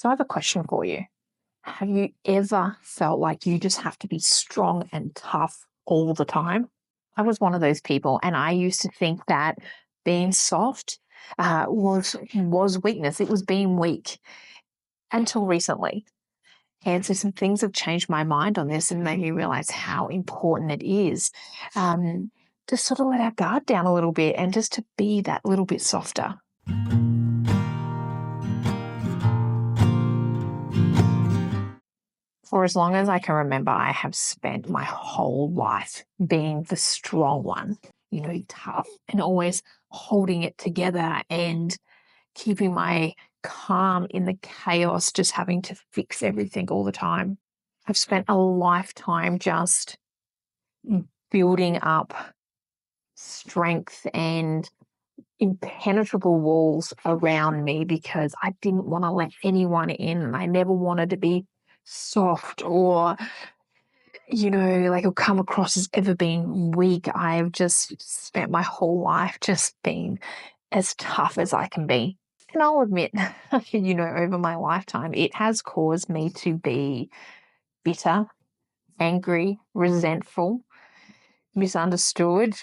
So I have a question for you. Have you ever felt like you just have to be strong and tough all the time? I was one of those people, and I used to think that being soft was weakness. It was being weak until recently. And so some things have changed my mind on this and made me realize how important it is to sort of let our guard down a little bit and just to be that little bit softer. For as long as I can remember, I have spent my whole life being the strong one, tough and always holding it together and keeping my calm in the chaos, just having to fix everything all the time. I've spent a lifetime just building up strength and impenetrable walls around me because I didn't want to let anyone in. I never wanted to be soft or, like it'll come across as ever being weak. I've just spent my whole life just being as tough as I can be. And I'll admit, over my lifetime, it has caused me to be bitter, angry, resentful, misunderstood.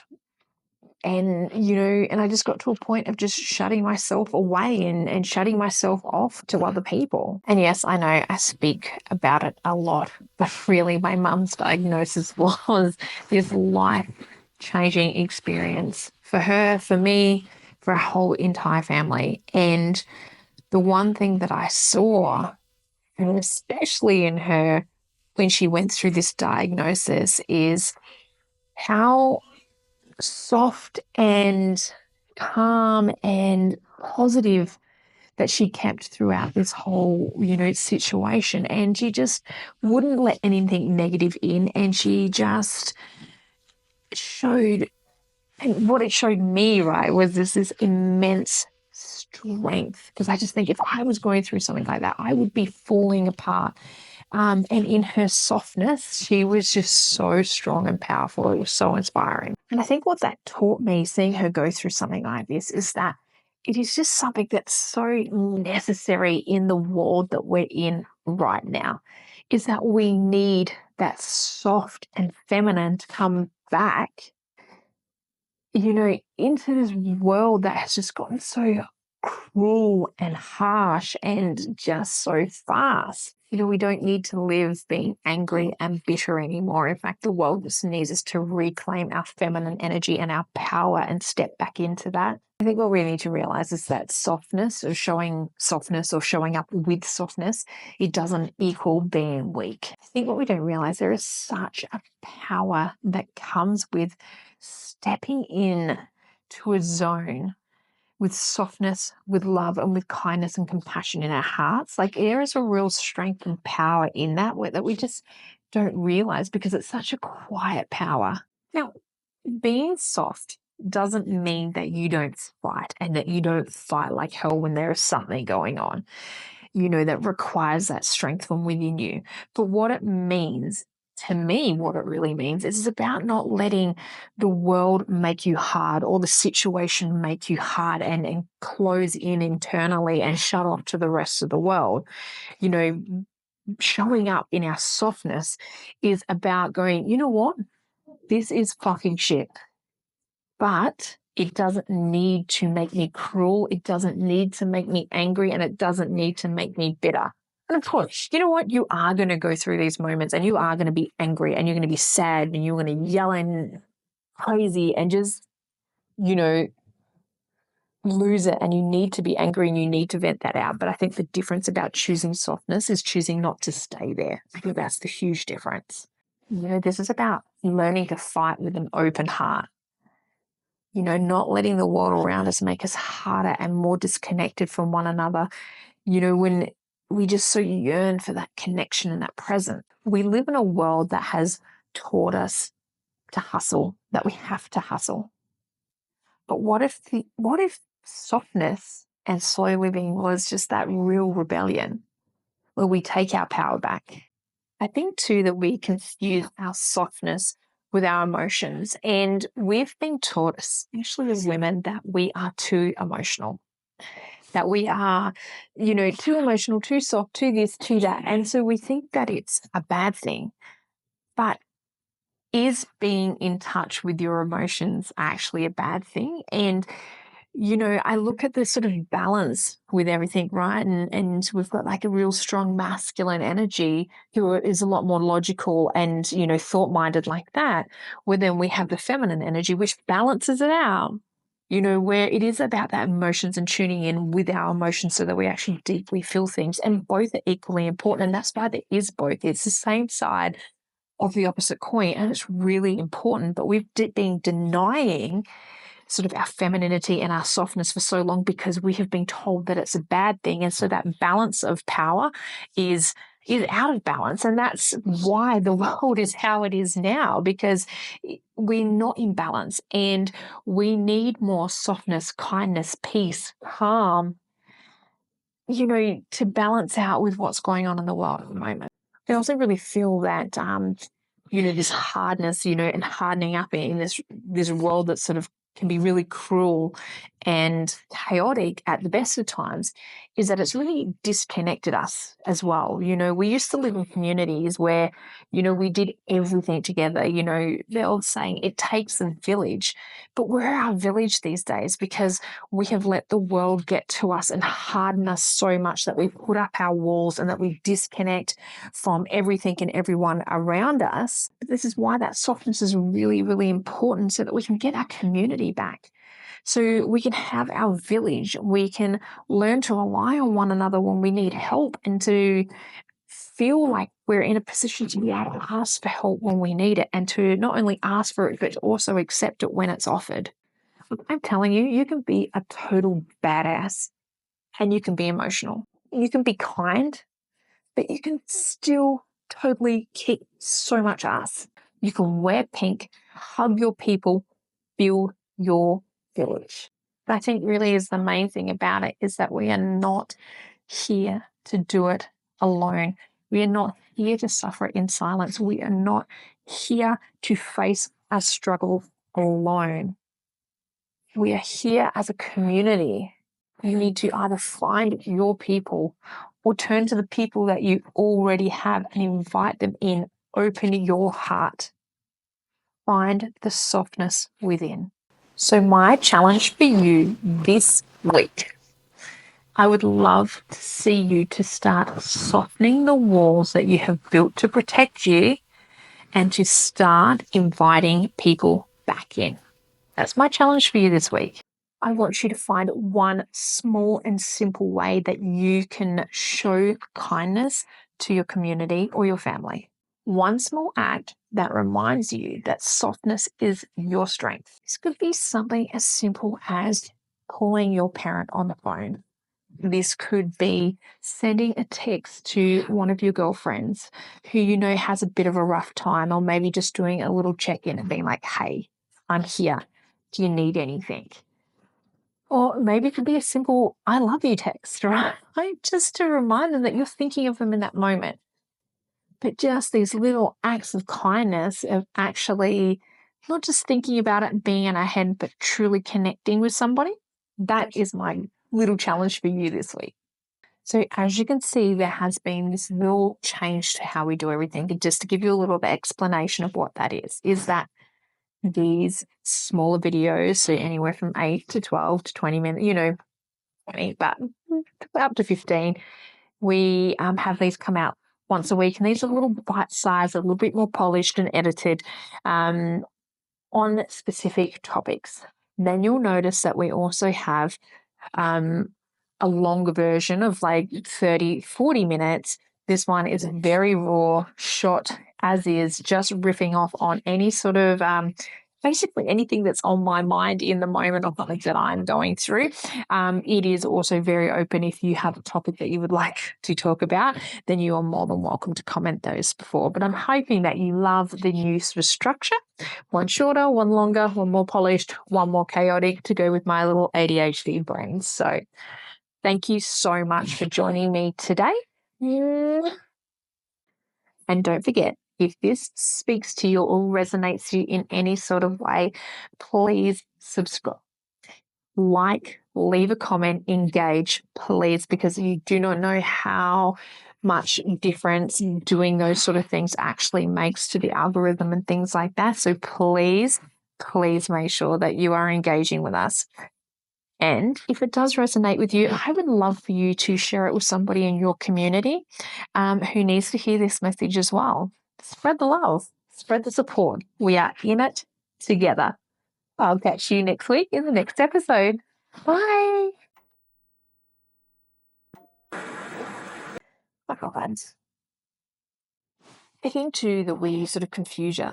And, and I just got to a point of just shutting myself away and shutting myself off to other people. And yes, I know I speak about it a lot, but really my mum's diagnosis was this life-changing experience for her, for me, for our whole entire family. And the one thing that I saw, and especially in her when she went through this diagnosis, is how soft and calm and positive that she kept throughout this whole, situation. And she just wouldn't let anything negative in. And she just showed, and what it showed me, right, was this immense strength. Because I just think if I was going through something like that, I would be falling apart. And in her softness, she was just so strong and powerful. It was so inspiring. And I think what that taught me, seeing her go through something like this, is that it is just something that's so necessary in the world that we're in right now, is that we need that soft and feminine to come back, into this world that has just gotten so cruel and harsh and just so fast. We don't need to live being angry and bitter anymore. In fact, the world just needs us to reclaim our feminine energy and our power and step back into that. I think what we need to realize is that softness or showing up with softness, it doesn't equal being weak. I think what we don't realize, there is such a power that comes with stepping in to a zone with softness, with love, and with kindness and compassion in our hearts. Like, there is a real strength and power in that we just don't realize because it's such a quiet power. Now, being soft doesn't mean that you don't fight and that you don't fight like hell when there is something going on, that requires that strength from within you. But what it means, to me, what it really means is about not letting the world make you hard or the situation make you hard and close in internally and shut off to the rest of the world. Showing up in our softness is about going, you know what? This is fucking shit. But it doesn't need to make me cruel. It doesn't need to make me angry, and it doesn't need to make me bitter. And of course, you know what? You are going to go through these moments and you are going to be angry and you're going to be sad and you're going to yell and crazy and just, lose it. And you need to be angry and you need to vent that out. But I think the difference about choosing softness is choosing not to stay there. I think that's the huge difference. This is about learning to fight with an open heart. Not letting the world around us make us harder and more disconnected from one another. When we just so yearn for that connection and that present. We live in a world that has taught us to hustle, that we have to hustle. But what if softness and slow living was just that real rebellion where we take our power back? I think too that we confuse our softness with our emotions. And we've been taught, especially as women, that we are too emotional. that we are, too emotional, too soft, too this, too that. And so we think that it's a bad thing. But is being in touch with your emotions actually a bad thing? And I look at the sort of balance with everything, right? And we've got like a real strong masculine energy who is a lot more logical and, thought-minded like that. Where then we have the feminine energy, which balances it out, where it is about that emotions and tuning in with our emotions so that we actually deeply feel things. And both are equally important. And that's why there is both. It's the same side of the opposite coin. And it's really important. But we've been denying sort of our femininity and our softness for so long because we have been told that it's a bad thing. And so that balance of power is out of balance. And that's why the world is how it is now, because we're not in balance and we need more softness, kindness, peace, calm, to balance out with what's going on in the world at the moment. I also really feel that, this hardness, and hardening up in this world that sort of can be really cruel and chaotic at the best of times, is that it's really disconnected us as well. We used to live in communities where, we did everything together. The old saying, it takes a village. But we're our village these days because we have let the world get to us and harden us so much that we put up our walls and that we disconnect from everything and everyone around us. But this is why that softness is really, really important, so that we can get our community back. So we can have our village. We can learn to rely on one another when we need help and to feel like we're in a position to be able to ask for help when we need it, and to not only ask for it, but to also accept it when it's offered. I'm telling you, you can be a total badass and you can be emotional. You can be kind, but you can still totally kick so much ass. You can wear pink, hug your people, build your village. But I think really is the main thing about it, is that we are not here to do it alone. We are not here to suffer in silence. We are not here to face our struggle alone. We are here as a community. You need to either find your people or turn to the people that you already have and invite them in. Open your heart. Find the softness within. So my challenge for you this week, I would love to see you to start softening the walls that you have built to protect you and to start inviting people back in. That's my challenge for you this week. I want you to find one small and simple way that you can show kindness to your community or your family. One small act that reminds you that softness is your strength. This could be something as simple as calling your parent on the phone. This could be sending a text to one of your girlfriends who has a bit of a rough time, or maybe just doing a little check-in and being like, hey, I'm here. Do you need anything? Or maybe it could be a simple I love you text, right? Just to remind them that you're thinking of them in that moment. But just these little acts of kindness, of actually not just thinking about it and being in our head, but truly connecting with somebody. That is my little challenge for you this week. So as you can see, there has been this little change to how we do everything. And just to give you a little explanation of what that is that these smaller videos, so anywhere from 8 to 12 to 20 minutes, 20, but up to 15, we have these come out once a week. And these are a little bite-sized, a little bit more polished and edited on specific topics. Then you'll notice that we also have a longer version of like 30, 40 minutes. This one is very raw, shot as is, just riffing off on any sort of basically anything that's on my mind in the moment or something that I'm going through. It is also very open. If you have a topic that you would like to talk about, then you are more than welcome to comment those before. But I'm hoping that you love the new sort of structure. One shorter, one longer, one more polished, one more chaotic, to go with my little ADHD brain. So thank you so much for joining me today. And don't forget, if this speaks to you or resonates to you in any sort of way, please subscribe, like, leave a comment, engage, please, because you do not know how much difference doing those sort of things actually makes to the algorithm and things like that. So please, please make sure that you are engaging with us. And if it does resonate with you, I would love for you to share it with somebody in your community who needs to hear this message as well. Spread the love, spread the support. We are in it together. I'll catch you next week in the next episode. Bye. Oh God. Speaking to the we sort of confusion,